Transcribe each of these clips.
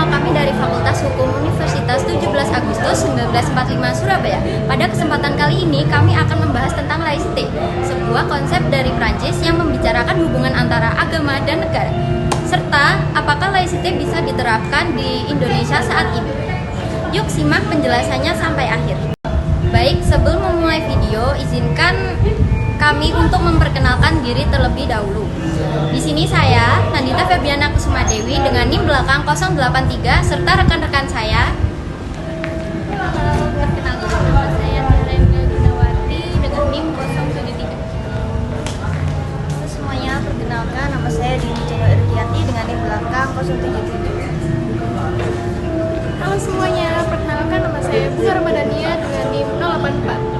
kami dari Fakultas Hukum Universitas 17 Agustus 1945 Surabaya. Pada kesempatan kali ini kami akan membahas tentang laïcité, sebuah konsep dari Prancis yang membicarakan hubungan antara agama dan negara, serta apakah laïcité bisa diterapkan di Indonesia saat ini. Yuk simak penjelasannya sampai akhir. Baik, sebelum memulai video, izinkan kami untuk memperkenalkan diri terlebih dahulu. Di sini saya, Nandita Febiana Kusumadewi dengan NIM belakang 083 serta rekan-rekan saya. Perkenalkan nama saya Narendra Gunawati dengan NIM 073. Halo semuanya, perkenalkan nama saya Dini Cahyo Irdiati dengan NIM belakang 077. Halo semuanya, perkenalkan nama saya Bunga Ramadhania dengan NIM 084.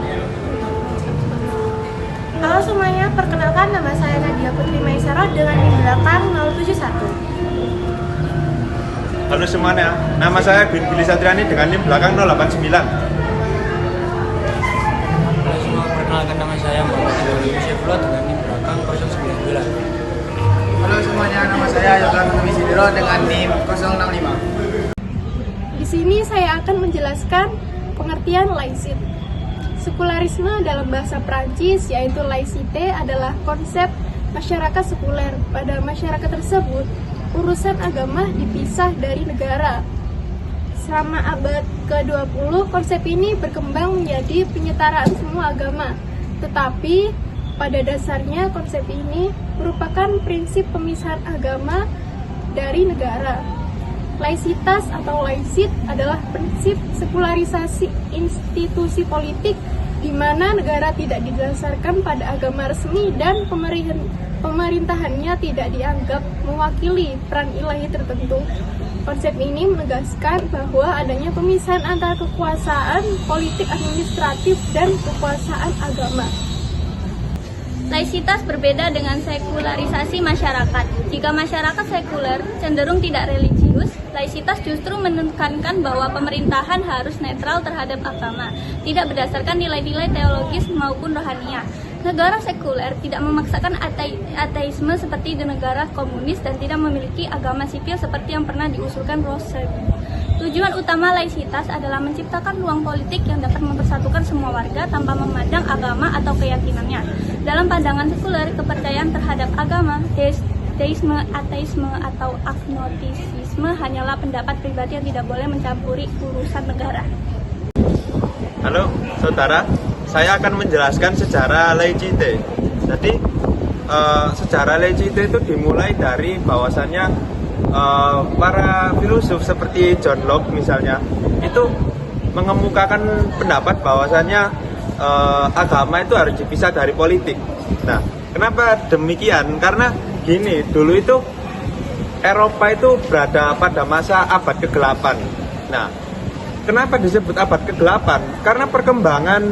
Halo semuanya, perkenalkan nama saya Nadia Putri Maisaro dengan NIM belakang 071. Halo semuanya, nama saya Billy Satriani dengan NIM belakang 089. Halo semua, perkenalkan nama saya Muhammad Ibrahim Syefullah dengan NIM belakang 019. Halo semuanya, nama saya Yogan Wisidiro dengan NIM 065. Di sini saya akan menjelaskan pengertian laïcité. Sekularisme dalam bahasa Prancis yaitu laïcité adalah konsep masyarakat sekuler. Pada masyarakat tersebut, urusan agama dipisah dari negara. Selama abad ke-20, konsep ini berkembang menjadi penyetaraan semua agama. Tetapi pada dasarnya konsep ini merupakan prinsip pemisahan agama dari negara. Laïcitas atau laicit adalah prinsip sekularisasi institusi politik di mana negara tidak didasarkan pada agama resmi dan pemerintahannya tidak dianggap mewakili peran ilahi tertentu. Konsep ini menegaskan bahwa adanya pemisahan antara kekuasaan politik administratif dan kekuasaan agama. Laïcitas berbeda dengan sekularisasi masyarakat. Jika masyarakat sekuler cenderung tidak religius, laïcitas justru menekankan bahwa pemerintahan harus netral terhadap agama, tidak berdasarkan nilai-nilai teologis maupun rohania. Negara sekuler tidak memaksakan ateisme seperti di negara komunis dan tidak memiliki agama sipil seperti yang pernah diusulkan Rousseau. Tujuan utama laïcitas adalah menciptakan ruang politik yang dapat mempersatukan semua warga tanpa memandang agama atau keyakinannya. Dalam pandangan sekuler, kepercayaan terhadap agama, deisme, ateisme, atau agnostisisme hanyalah pendapat pribadi yang tidak boleh mencampuri urusan negara. Halo saudara, saya akan menjelaskan sejarah laïcité. Jadi sejarah laïcité itu dimulai dari bahwasannya para filosof seperti John Locke misalnya itu mengemukakan pendapat bahwasannya agama itu harus dipisah dari politik. Nah, kenapa demikian? Karena gini, dulu itu Eropa itu berada pada masa abad ke-8. Nah, kenapa disebut abad ke-8? Karena perkembangan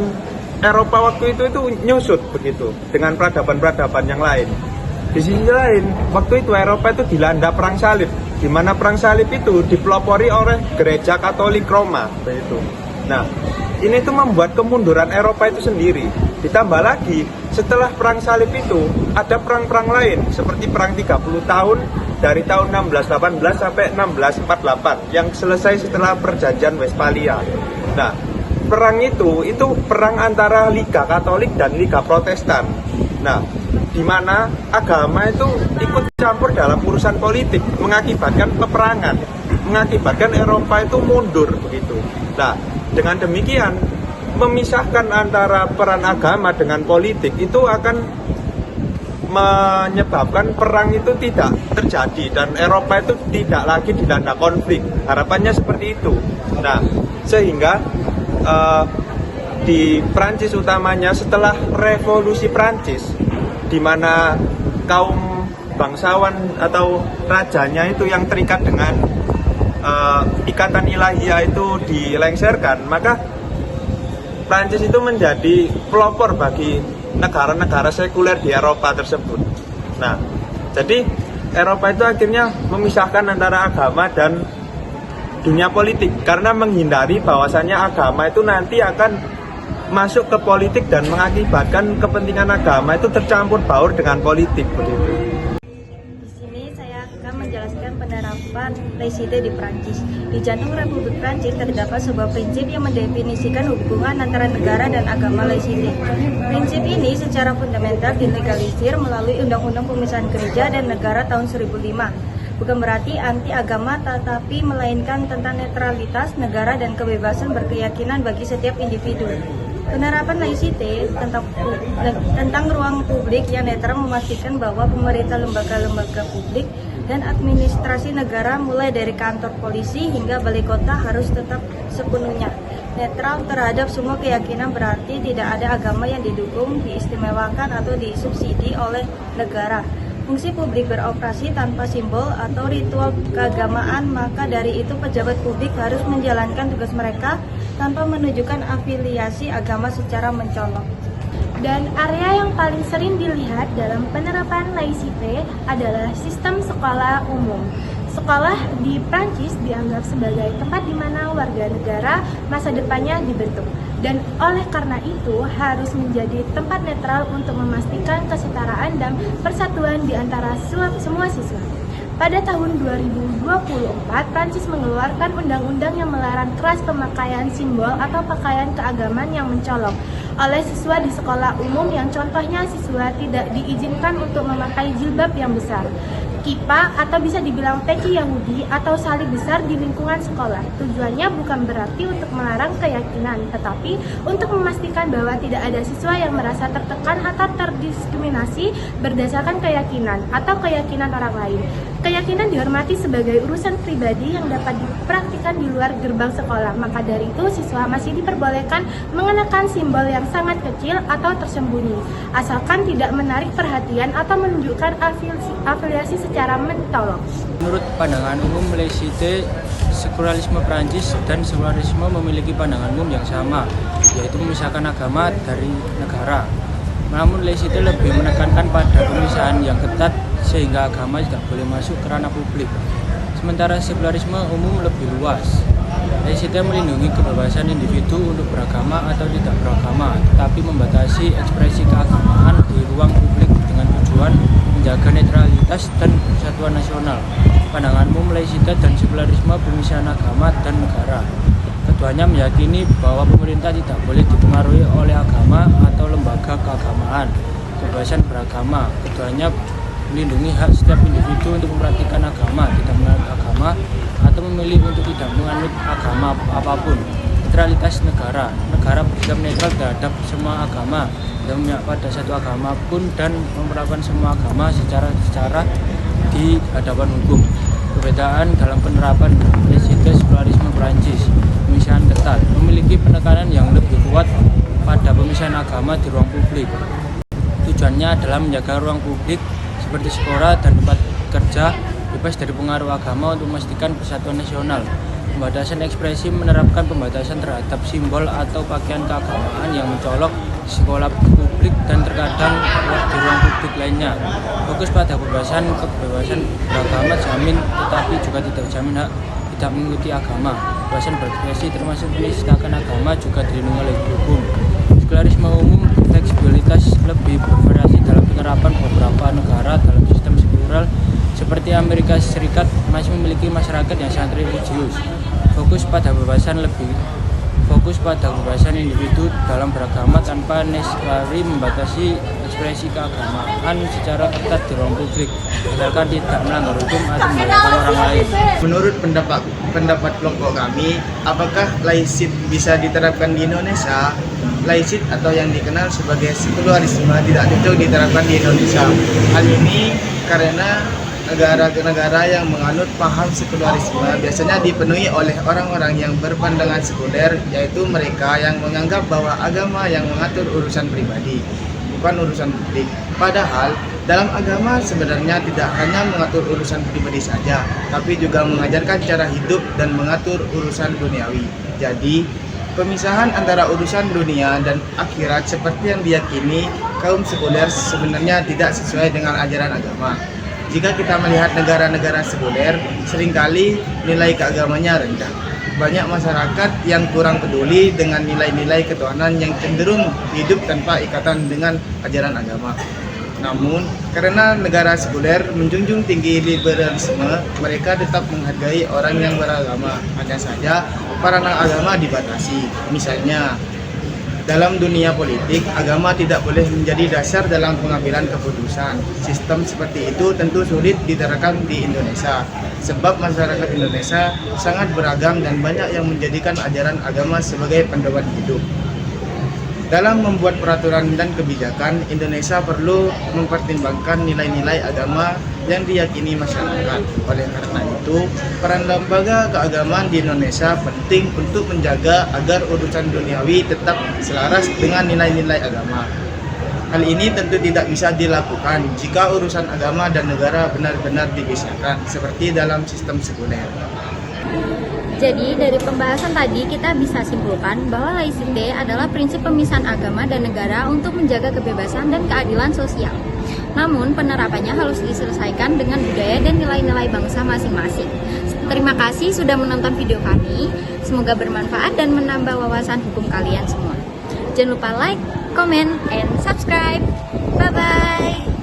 Eropa waktu itu nyusut begitu dengan peradaban-peradaban yang lain. Di sisi lain, waktu itu Eropa itu dilanda perang salib, di mana perang salib itu dipelopori oleh gereja Katolik Roma, begitu. Nah, ini itu membuat kemunduran Eropa itu sendiri. Ditambah lagi, setelah perang salib itu ada perang-perang lain, seperti perang 30 tahun dari tahun 1618 sampai 1648 yang selesai setelah perjanjian Westphalia. Nah, perang itu perang antara Liga Katolik dan Liga Protestan. Nah, di mana agama itu ikut campur dalam urusan politik, mengakibatkan peperangan, mengakibatkan Eropa itu mundur begitu. Nah, dengan demikian memisahkan antara peran agama dengan politik itu akan menyebabkan perang itu tidak terjadi dan Eropa itu tidak lagi dilanda konflik. Harapannya seperti itu. Nah, sehingga di Prancis utamanya setelah revolusi Prancis, di mana kaum bangsawan atau rajanya itu yang terikat dengan ikatan ilahiyah itu dilengsarkan, maka Prancis itu menjadi pelopor bagi negara-negara sekuler di Eropa tersebut. Nah, jadi Eropa itu akhirnya memisahkan antara agama dan dunia politik karena menghindari bahwasannya agama itu nanti akan masuk ke politik dan mengakibatkan kepentingan agama itu tercampur baur dengan politik begitu. Di sini saya akan menjelaskan penerapan laicite di Prancis. Di jantung Republik Prancis terdapat sebuah prinsip yang mendefinisikan hubungan antara negara dan agama laicite. Prinsip ini secara fundamental dilegalisir melalui Undang-Undang Pemisahan Gereja dan Negara tahun 2005. Bukan berarti anti agama, tetapi melainkan tentang netralitas negara dan kebebasan berkeyakinan bagi setiap individu. Penerapan laicite tentang ruang publik yang netral memastikan bahwa pemerintah, lembaga-lembaga publik, dan administrasi negara mulai dari kantor polisi hingga balai kota harus tetap sepenuhnya netral terhadap semua keyakinan, berarti tidak ada agama yang didukung, diistimewakan, atau disubsidi oleh negara. Fungsi publik beroperasi tanpa simbol atau ritual keagamaan, maka dari itu pejabat publik harus menjalankan tugas mereka tanpa menunjukkan afiliasi agama secara mencolok. Dan area yang paling sering dilihat dalam penerapan laicite adalah sistem sekolah umum. Sekolah di Prancis dianggap sebagai tempat di mana warga negara masa depannya dibentuk. Dan oleh karena itu harus menjadi tempat netral untuk memastikan kesetaraan dan persatuan di antara semua siswa. Pada tahun 2024, Prancis mengeluarkan undang-undang yang melarang keras pemakaian simbol atau pakaian keagamaan yang mencolok oleh siswa di sekolah umum, yang contohnya siswa tidak diizinkan untuk memakai jilbab yang besar, kipa atau bisa dibilang peci Yahudi atau salib besar di lingkungan sekolah. Tujuannya bukan berarti untuk melarang keyakinan, tetapi untuk memastikan bahwa tidak ada siswa yang merasa tertekan atau terdiskriminasi berdasarkan keyakinan atau keyakinan orang lain. Keyakinan dihormati sebagai urusan pribadi yang dapat dipraktikkan di luar gerbang sekolah. Maka dari itu siswa masih diperbolehkan mengenakan simbol yang sangat kecil atau tersembunyi, asalkan tidak menarik perhatian atau menunjukkan afiliasi secara mencolok. Menurut pandangan umum, laicite, sekularisme Prancis dan sekularisme memiliki pandangan umum yang sama, yaitu memisahkan agama dari negara. Namun laicite lebih menekankan pada pemisahan yang ketat sehingga agama tidak boleh masuk ke ranah publik. Sementara sekularisme umum lebih luas. Laicite melindungi kebebasan individu untuk beragama atau tidak beragama, tetapi membatasi ekspresi keagamaan di ruang publik dengan tujuan menjaga netralitas dan persatuan nasional. Pandangan umum laicite dan sekularisme pemisahan agama dan negara. Keduanya meyakini bahwa pemerintah tidak boleh dipengaruhi oleh agama atau lembaga keagamaan. Kebebasan beragama. Keduanya melindungi hak setiap individu untuk mempraktikkan agama, tidak menganut agama, atau memilih untuk tidak menganut agama apapun. Netralitas negara. Negara bersikap netral terhadap semua agama, tidak memihak pada satu agama pun, dan memperlakukan semua agama secara di hadapan hukum. Perbedaan dalam penerapan laicite sekularisme Prancis. Pemisahan ketat memiliki penekanan yang lebih kuat pada pemisahan agama di ruang publik. Tujuannya adalah menjaga ruang publik seperti sekolah dan tempat kerja bebas dari pengaruh agama untuk memastikan persatuan nasional. Pembatasan ekspresi menerapkan pembatasan terhadap simbol atau pakaian keagamaan yang mencolok di sekolah publik dan terkadang di ruang publik lainnya. Fokus pada kebebasan beragama jamin, tetapi juga tidak jamin hak tidak mengikuti agama. Kebebasan berekspresi termasuk menistakan agama juga dilindungi oleh hukum. Sekularisme umum fleksibilitas lebih bervariasi dalam penerapan. Beberapa negara dalam sistem sekular seperti Amerika Serikat masih memiliki masyarakat yang sangat religius. Fokus pada kebebasan individu dalam beragama tanpa necessary membatasi ekspresi keagamaan secara ketat di ruang publik, asalkan tidak melanggar hukum atau membahayakan orang lain. Menurut pendapat kelompok kami, apakah laicit bisa diterapkan di Indonesia? Laicit atau yang dikenal sebagai sekularisme tidak cocok diterapkan di Indonesia. Hal ini karena negara-negara yang menganut paham sekularisme biasanya dipenuhi oleh orang-orang yang berpandangan sekuler, yaitu mereka yang menganggap bahwa agama yang mengatur urusan pribadi, bukan urusan publik. Padahal dalam agama sebenarnya tidak hanya mengatur urusan pribadi saja, tapi juga mengajarkan cara hidup dan mengatur urusan duniawi. Jadi, pemisahan antara urusan dunia dan akhirat seperti yang diyakini kaum sekuler sebenarnya tidak sesuai dengan ajaran agama. Jika kita melihat negara-negara sekuler, seringkali nilai keagamannya rendah. Banyak masyarakat yang kurang peduli dengan nilai-nilai ketuhanan yang cenderung hidup tanpa ikatan dengan ajaran agama. Namun, karena negara sekuler menjunjung tinggi liberalisme, mereka tetap menghargai orang yang beragama. Hanya saja, para agama dibatasi. Misalnya, dalam dunia politik, agama tidak boleh menjadi dasar dalam pengambilan keputusan. Sistem seperti itu tentu sulit diterapkan di Indonesia, sebab masyarakat Indonesia sangat beragam dan banyak yang menjadikan ajaran agama sebagai panduan hidup. Dalam membuat peraturan dan kebijakan, Indonesia perlu mempertimbangkan nilai-nilai agama yang diyakini masyarakat. Oleh karena itu, peran lembaga keagamaan di Indonesia penting untuk menjaga agar urusan duniawi tetap selaras dengan nilai-nilai agama. Hal ini tentu tidak bisa dilakukan jika urusan agama dan negara benar-benar dipisahkan, seperti dalam sistem sekuler. Jadi dari pembahasan tadi kita bisa simpulkan bahwa laicite adalah prinsip pemisahan agama dan negara untuk menjaga kebebasan dan keadilan sosial. Namun penerapannya harus diselesaikan dengan budaya dan nilai-nilai bangsa masing-masing. Terima kasih sudah menonton video kami. Semoga bermanfaat dan menambah wawasan hukum kalian semua. Jangan lupa like, comment, and subscribe. Bye-bye.